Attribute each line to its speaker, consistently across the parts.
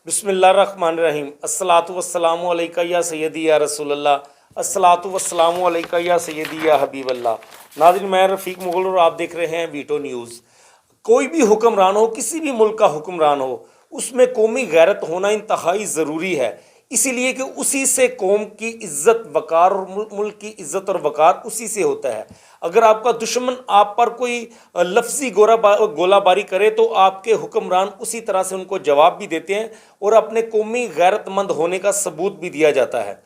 Speaker 1: बिस्मिल्लाहिर्रहमानिर्रहीम। अस्सलातु वस्सलामु अलैका या सय्यदी या रसूलल्लाह, अस्सलातु वस्सलामु अलैका या सय्यदी या हबीबल्लाह। नाज़रीन, मैं रफ़ीक मुग़ल और आप देख रहे हैं वीटो न्यूज़। कोई भी हुक्मरान हो, किसी भी मुल्क का हुक्मरान हो, उसमें कौमी गैरत होना इंतहाई ज़रूरी है। इसीलिए कि उसी से कौम की इज़्ज़त वक़ार और मुल्क की इज़्ज़त और वक़ार उसी से होता है। अगर आपका दुश्मन आप पर कोई लफ्ज़ी गोलाबारी करे तो आपके हुक्मरान उसी तरह से उनको जवाब भी देते हैं और अपने कौमी गैरतमंद होने का सबूत भी दिया जाता है।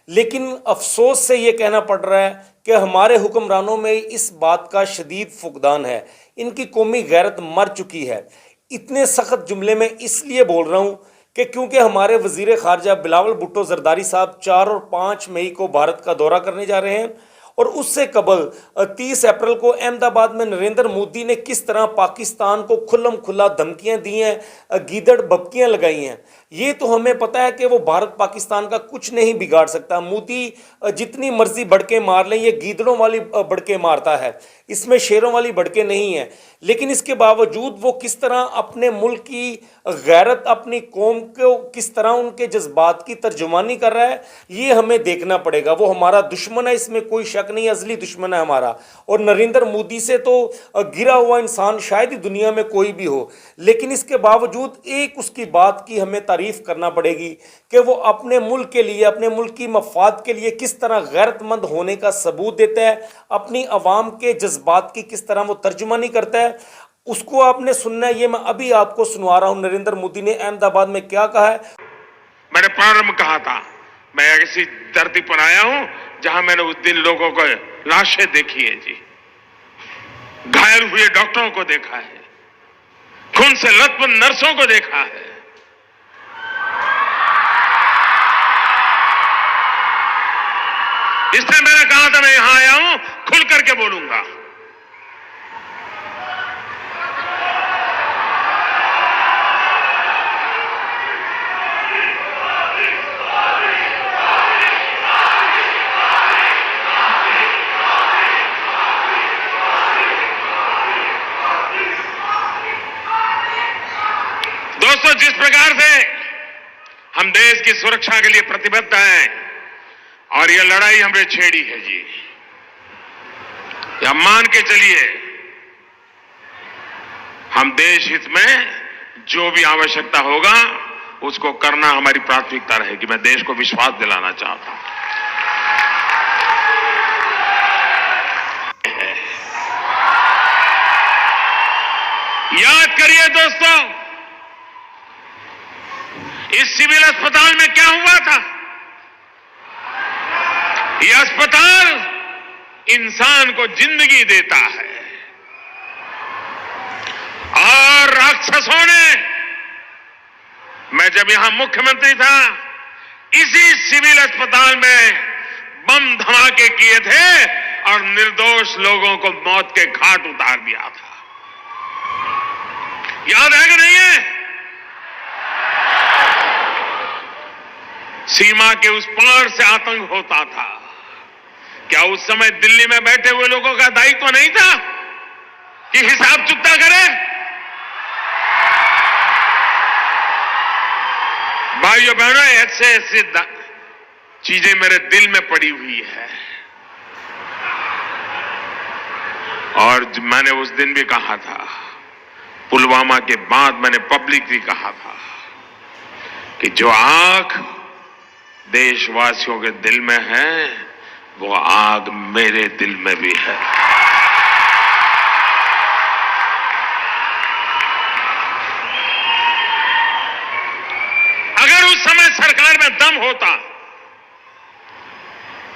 Speaker 1: लेकिन अफसोस से ये कहना पड़ रहा है कि हमारे हुक्मरानों में इस बात का शदीद फुकदान है। इनकी कौमी गैरत मर चुकी है। इतने सख्त जुमले में इसलिए बोल रहा हूँ कि क्योंकि हमारे वज़ीर ख़ारजा बिलावल भुट्टो ज़रदारी साहब 4 और 5 मई को भारत का दौरा करने जा रहे हैं और उससे कबल 30 अप्रैल को अहमदाबाद में नरेंद्र मोदी ने किस तरह पाकिस्तान को खुल्लम खुल्ला धमकियां दी हैं, गीदड़ बपकियां लगाई हैं। ये तो हमें पता है कि वो भारत पाकिस्तान का कुछ नहीं बिगाड़ सकता। मोदी जितनी मर्जी बड़के मार लें, ये गीदड़ों वाली बड़के मारता है, इसमें शेरों वाली बड़के नहीं है। लेकिन इसके बावजूद वो किस तरह अपने मुल्क की गैरत, अपनी कौम को किस तरह उनके जज्बात की तर्जुमानी कर रहा है, ये हमें देखना पड़ेगा। वो हमारा दुश्मन है, इसमें कोई शक नहीं, असली दुश्मन है हमारा। और नरेंद्र मोदी से तो गिरा हुआ इंसान शायद ही दुनिया में कोई भी हो। लेकिन इसके बावजूद एक उसकी बात की हमें तारीफ करना पड़ेगी कि वो अपने मुल्क के लिए, अपने मुल्क की मफाद के लिए किस तरह गैरतमंद होने का सबूत देता है, अपनी अवाम के जज्बात की किस तरह वो तर्जुमानी करता है। उसको आपने सुनना है। ये मैं अभी आपको सुनवा रहा हूं नरेंद्र मोदी ने अहमदाबाद में क्या कहा है।
Speaker 2: मैंने प्रारंभ कहा था, मैं ऐसी धरती पर आया हूं जहां मैंने उस दिन लोगों को लाशें देखी है जी, घायल हुए डॉक्टरों को देखा है, खून से लथपथ नर्सों को देखा है। इसलिए मैंने कहा था मैं यहां आया हूं, खुल करके बोलूंगा। दोस्तों, जिस प्रकार से हम देश की सुरक्षा के लिए प्रतिबद्ध हैं और यह लड़ाई हमने छेड़ी है जी, या मान के चलिए हम देश हित में जो भी आवश्यकता होगा उसको करना हमारी प्राथमिकता रहेगी। मैं देश को विश्वास दिलाना चाहता हूं। याद करिए दोस्तों, इस सिविल अस्पताल में क्या हुआ था। यह अस्पताल इंसान को जिंदगी देता है और राक्षसों ने, मैं जब यहां मुख्यमंत्री था, इसी सिविल अस्पताल में बम धमाके किए थे और निर्दोष लोगों को मौत के घाट उतार दिया था। याद है कि नहीं है? सीमा के उस पार से आतंक होता था। क्या उस समय दिल्ली में बैठे हुए लोगों का दायित्व नहीं था कि हिसाब चुकता करें? भाइयों बहनों, ऐसे चीजें मेरे दिल में पड़ी हुई है। और मैंने उस दिन भी कहा था, पुलवामा के बाद मैंने पब्लिकली कहा था कि जो आग देशवासियों के दिल में है, वो आग मेरे दिल में भी है। अगर उस समय सरकार में दम होता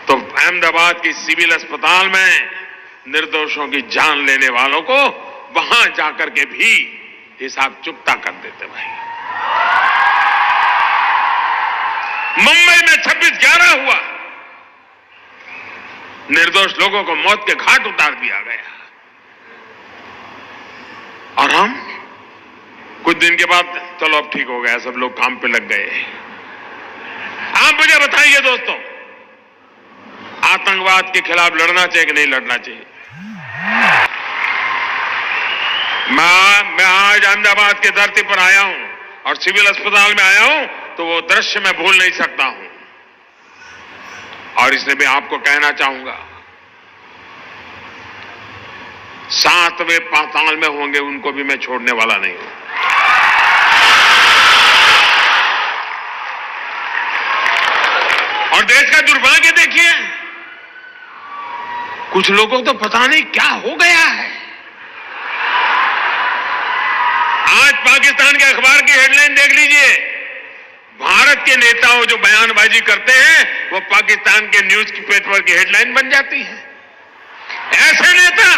Speaker 2: तो अहमदाबाद की सिविल अस्पताल में निर्दोषों की जान लेने वालों को वहां जाकर के भी हिसाब चुकता कर देते भाई। मुंबई में 26/11 हुआ, निर्दोष लोगों को मौत के घाट उतार दिया गया और हम कुछ दिन के बाद चलो अब ठीक हो गया, सब लोग काम पे लग गए। आप मुझे बताइए दोस्तों, आतंकवाद के खिलाफ लड़ना चाहिए कि नहीं लड़ना चाहिए? मैं आज अहमदाबाद की धरती पर आया हूं और सिविल अस्पताल में आया हूं तो वो दृश्य मैं भूल नहीं सकता हूं। और इसलिए मैं आपको कहना चाहूंगा, 7वें पाताल में होंगे उनको भी मैं छोड़ने वाला नहीं हूं। और देश का दुर्भाग्य देखिए, कुछ लोगों को तो पता नहीं क्या हो गया है। आज पाकिस्तान के अखबार की हेडलाइन देख लीजिए, भारत के नेताओं जो बयानबाजी करते हैं वो पाकिस्तान के न्यूज पेपर की हेडलाइन बन जाती है। ऐसे नेता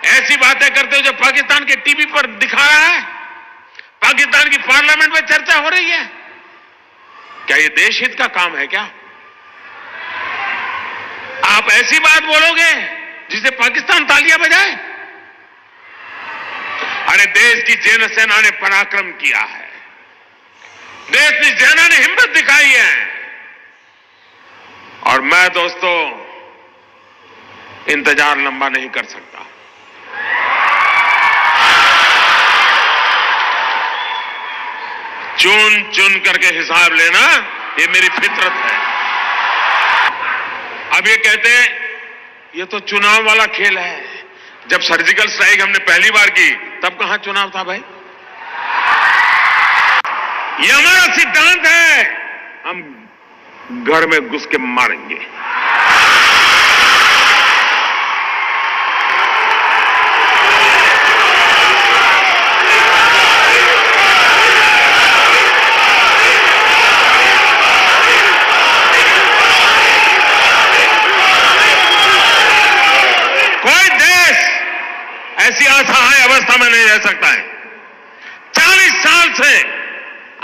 Speaker 2: ऐसी बातें करते हो जो पाकिस्तान के टीवी पर दिखा रहा है, पाकिस्तान की पार्लियामेंट में चर्चा हो रही है। क्या ये देश हित का काम है क्या? आप ऐसी बात बोलोगे जिसे पाकिस्तान तालियां बजाए? अरे देश की जन सेना ने पराक्रम किया है, देश की सेना ने हिम्मत दिखाई है। और मैं दोस्तों इंतजार लंबा नहीं कर सकता। चुन चुन करके हिसाब लेना ये मेरी फितरत है। अब ये कहते हैं ये तो चुनाव वाला खेल है। जब सर्जिकल स्ट्राइक हमने पहली बार की तब कहां चुनाव था भाई? ये हमारा सिद्धांत है, हम घर में घुस के मारेंगे। ऐसी असहाय अवस्था में नहीं रह सकता है। 40 साल से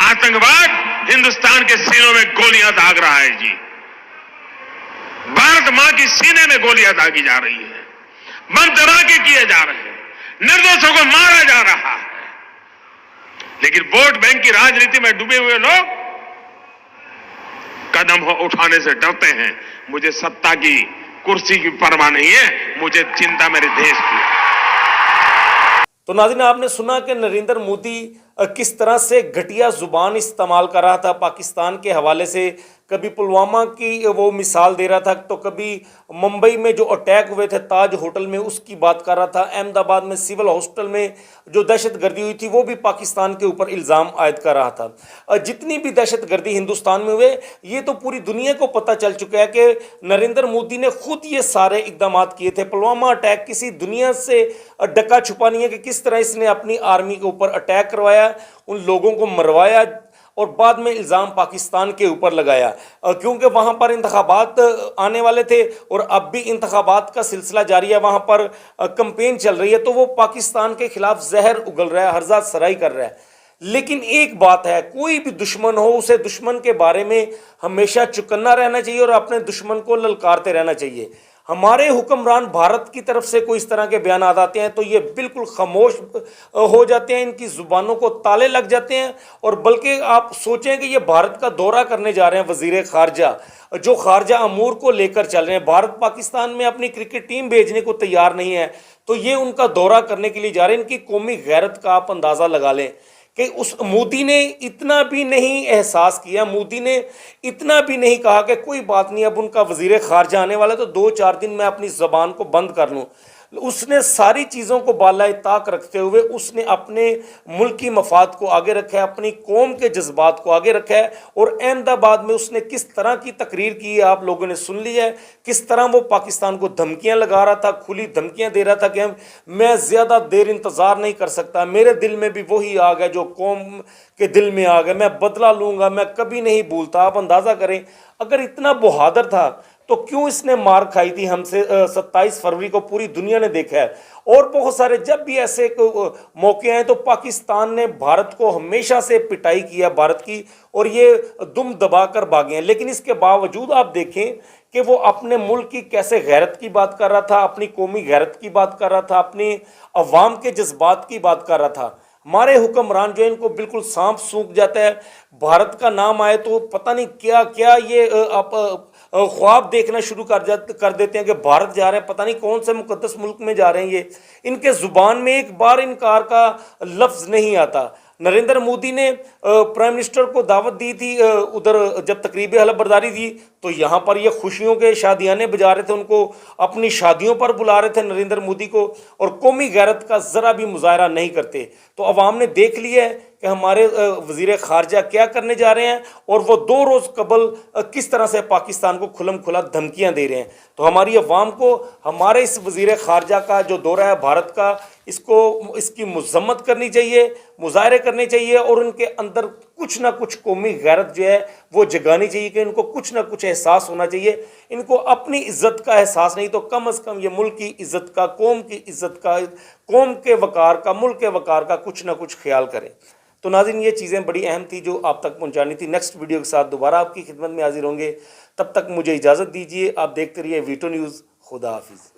Speaker 2: आतंकवाद हिंदुस्तान के सीनों में गोलियां दाग रहा है जी। भारत मां की सीने में गोलियां दागी जा रही है, बम धमाके किए जा रहे हैं, निर्दोषों को मारा जा रहा है। लेकिन वोट बैंक की राजनीति में डूबे हुए लोग कदम उठाने से डरते हैं। मुझे सत्ता की कुर्सी की परवाह नहीं है, मुझे चिंता मेरे देश की।
Speaker 1: तो नाज़रीन, आपने सुना कि नरेंद्र मोदी किस तरह से घटिया जुबान इस्तेमाल कर रहा था पाकिस्तान के हवाले से। कभी पुलवामा की वो मिसाल दे रहा था, तो कभी मुंबई में जो अटैक हुए थे ताज होटल में उसकी बात कर रहा था। अहमदाबाद में सिविल हॉस्पिटल में जो दहशतगर्दी हुई थी वो भी पाकिस्तान के ऊपर इल्ज़ाम आयद कर रहा था। जितनी भी दहशतगर्दी हिंदुस्तान में हुए ये तो पूरी दुनिया को पता चल चुका है कि नरेंद्र मोदी ने खुद ये सारे इकदाम किए थे। पुलवामा अटैक किसी दुनिया से डका छुपा नहीं है कि किस तरह इसने अपनी आर्मी के ऊपर अटैक करवाया, उन लोगों को मरवाया और बाद में इल्ज़ाम पाकिस्तान के ऊपर लगाया, क्योंकि वहाँ पर इंतखाबात आने वाले थे और अब भी इंतखाबात का सिलसिला जारी है, वहाँ पर कैंपेन चल रही है। तो वो पाकिस्तान के खिलाफ जहर उगल रहा है, हर्जात सराई कर रहा है। लेकिन एक बात है, कोई भी दुश्मन हो उसे दुश्मन के बारे में हमेशा चौकन्ना रहना चाहिए और अपने दुश्मन को ललकारते रहना चाहिए। हमारे हुक्मरान भारत की तरफ से कोई इस तरह के बयान आते हैं तो ये बिल्कुल खामोश हो जाते हैं, इनकी ज़ुबानों को ताले लग जाते हैं। और बल्कि आप सोचें कि ये भारत का दौरा करने जा रहे हैं वज़ीर ख़ारजा, जो ख़ारजा अमूर को लेकर चल रहे हैं। भारत पाकिस्तान में अपनी क्रिकेट टीम भेजने को तैयार नहीं है, तो ये उनका दौरा करने के लिए जा रहे हैं। इनकी कौमी गैरत का आप अंदाज़ा लगा लें कि उस मोदी ने इतना भी नहीं एहसास किया, मोदी ने इतना भी नहीं कहा कि कोई बात नहीं, अब उनका वज़ीर ख़ारजा आने वाला तो 2-4 दिन मैं अपनी ज़बान को बंद कर लूँ। उसने सारी चीज़ों को बालाए ताक रखते हुए उसने अपने मुल्क की मफाद को आगे रखा है, अपनी कौम के जज्बात को आगे रखा है। और अहमदाबाद में उसने किस तरह की तकरीर की है आप लोगों ने सुन लिया है, किस तरह वो पाकिस्तान को धमकियां लगा रहा था, खुली धमकियां दे रहा था कि मैं ज़्यादा देर इंतज़ार नहीं कर सकता, मेरे दिल में भी वही आग है जो कौम के दिल में आग है, मैं बदला लूँगा, मैं कभी नहीं भूलता। आप अंदाज़ा करें, अगर इतना बहादुर था तो क्यों इसने मार खाई थी हमसे 27 फरवरी को पूरी दुनिया ने देखा है। और बहुत सारे जब भी ऐसे मौके आए तो पाकिस्तान ने भारत को हमेशा से पिटाई किया भारत की, और ये दुम दबा कर भागे हैं। लेकिन इसके बावजूद आप देखें कि वो अपने मुल्क की कैसे गैरत की बात कर रहा था, अपनी कौमी गैरत की बात कर रहा था, अपनी अवाम के जज्बात की बात कर रहा था। हमारे हुक्मरान जो है इनको बिल्कुल सांप सूख जाता है, भारत का नाम आए तो पता नहीं क्या क्या ये ख्वाब देखना शुरू कर देते हैं कि भारत जा रहे हैं, पता नहीं कौन से मुकद्दस मुल्क में जा रहे हैं। ये इनके ज़ुबान में एक बार इनकार का लफ्ज़ नहीं आता। नरेंद्र मोदी ने प्राइम मिनिस्टर को दावत दी थी उधर जब तकरीब हलफ बर्दारी थी, तो यहाँ पर ये खुशियों के शादियाने बजा रहे थे, उनको अपनी शादियों पर बुला रहे थे नरेंद्र मोदी को, और कौमी गैरत का ज़रा भी मुजाहरा नहीं करते। तो अवाम ने देख लिया है कि हमारे वज़ीर ख़ारजा क्या करने जा रहे हैं, और वो 2 रोज़ कबल किस तरह से पाकिस्तान को खुलम खुला धमकियाँ दे रहे हैं। तो हमारी अवाम को हमारे इस वज़ीर ख़ारजा का जो दौरा है भारत का, इसकी मज़म्मत करनी चाहिए, मुजाहरे करने चाहिए, और उनके अंदर कुछ ना कुछ कौमी गैरत जो है वो जगानी चाहिए कि इनको कुछ ना कुछ एहसास होना चाहिए। इनको अपनी इज़्ज़त का एहसास नहीं तो कम अज़ कम ये मुल्क की इज़्ज़त का, कौम की इज़्ज़त का, कौम के वक़ार का, मुल्क के वक़ार का कुछ ना कुछ ख्याल करें। तो नाज़रीन, ये चीज़ें बड़ी अहम थी जो आप तक पहुंचानी थी। नेक्स्ट वीडियो के साथ दोबारा आपकी खिदमत में हाजिर होंगे, तब तक मुझे इजाज़त दीजिए। आप देखते रहिए वीटो न्यूज़। खुदा हाफिज़।